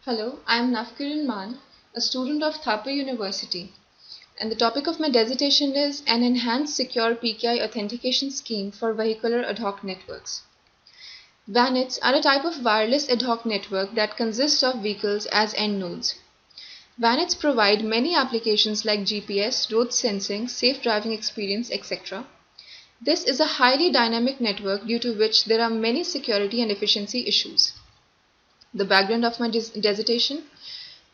Hello, I am Navkiran Man, a student of Thapa University, and the topic of my dissertation is an enhanced secure PKI authentication scheme for vehicular ad hoc networks. VANETs are a type of wireless ad hoc network that consists of vehicles as end nodes. VANETs provide many applications like GPS, road sensing, safe driving experience, etc. This is a highly dynamic network due to which there are many security and efficiency issues. The background of my dissertation: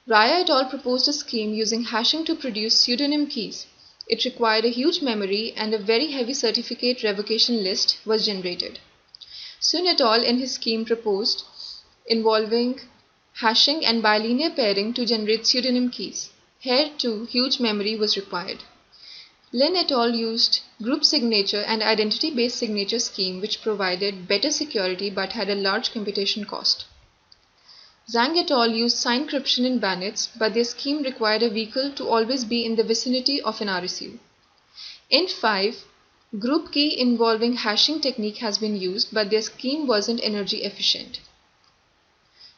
Raya et al. Proposed a scheme using hashing to produce pseudonym keys. It required a huge memory and a very heavy certificate revocation list was generated. Sun et al. In his scheme proposed involving hashing and bilinear pairing to generate pseudonym keys. Here too huge memory was required. Lin et al. Used group signature and identity-based signature scheme which provided better security but had a large computation cost. Zhang et al. Used sign encryption in VANETs, but their scheme required a vehicle to always be in the vicinity of an RSU. In 5, group key involving hashing technique has been used, but their scheme wasn't energy efficient.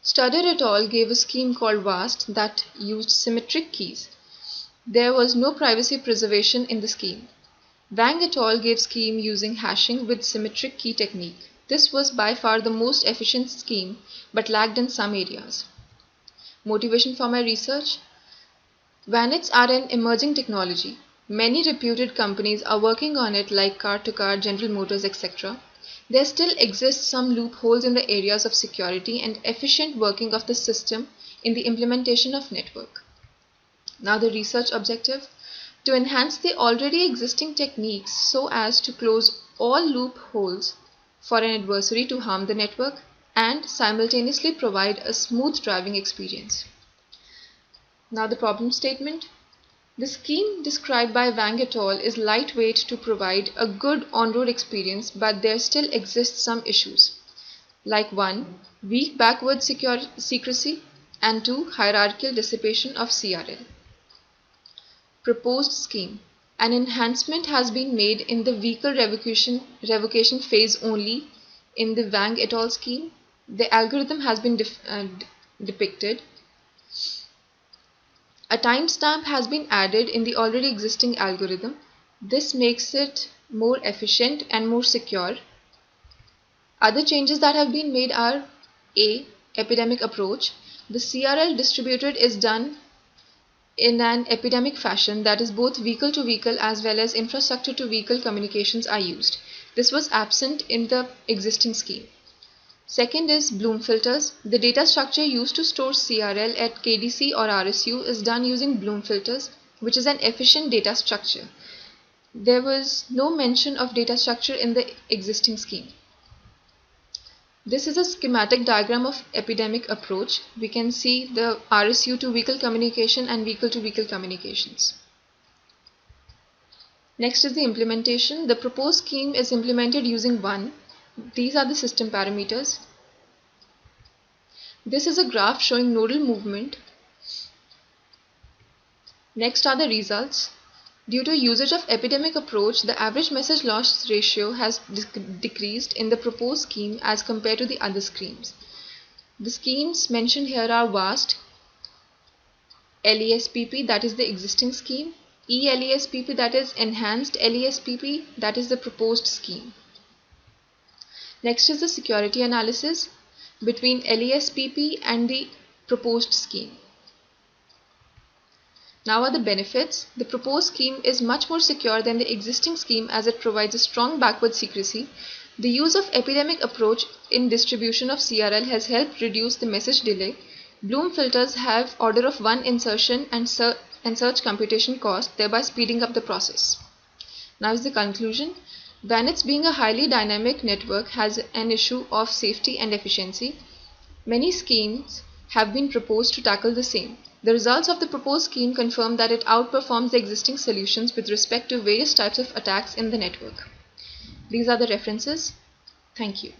Studer et al. Gave a scheme called VAST that used symmetric keys. There was no privacy preservation in the scheme. Wang et al. Gave scheme using hashing with symmetric key technique. This was by far the most efficient scheme, but lagged in some areas. Motivation for my research: VANETs are an emerging technology. Many reputed companies are working on it like Car2Car, General Motors, etc. There still exist some loopholes in the areas of security and efficient working of the system in the implementation of network. Now the research objective: to enhance the already existing techniques so as to close all loopholes for an adversary to harm the network and simultaneously provide a smooth driving experience. Now the problem statement: the scheme described by Wang et al. Is lightweight to provide a good on-road experience, but there still exist some issues, like 1. Weak backward secrecy, and 2. Hierarchical dissipation of CRL. Proposed scheme: an enhancement has been made in the vehicle revocation phase only in the Wang et al. Scheme. The algorithm has been depicted. A timestamp has been added in the already existing algorithm. This makes it more efficient and more secure. Other changes that have been made are: A. Epidemic approach. The CRL distributed is done in an epidemic fashion, that is, both vehicle to vehicle as well as infrastructure to vehicle communications are used. This was absent in the existing scheme. Second is Bloom filters. The data structure used to store CRL at KDC or RSU is done using Bloom filters, which is an efficient data structure. There was no mention of data structure in the existing scheme. This is a schematic diagram of epidemic approach. We can see the RSU to vehicle communication and vehicle to vehicle communications. Next is the implementation. The proposed scheme is implemented using 1. These are the system parameters. This is a graph showing nodal movement. Next are the results. Due to usage of epidemic approach, the average message loss ratio has decreased in the proposed scheme as compared to the other schemes. The schemes mentioned here are VAST, LESPP, that is the existing scheme, ELESPP, that is enhanced LESPP, that is the proposed scheme. Next is the security analysis between LESPP and the proposed scheme. Now are the benefits. The proposed scheme is much more secure than the existing scheme as it provides a strong backward secrecy. The use of epidemic approach in distribution of CRL has helped reduce the message delay. Bloom filters have order of 1 insertion and search computation cost, thereby speeding up the process. Now is the conclusion. VANETs, being a highly dynamic network, has an issue of safety and efficiency. Many schemes have been proposed to tackle the same. The results of the proposed scheme confirm that it outperforms the existing solutions with respect to various types of attacks in the network. These are the references. Thank you.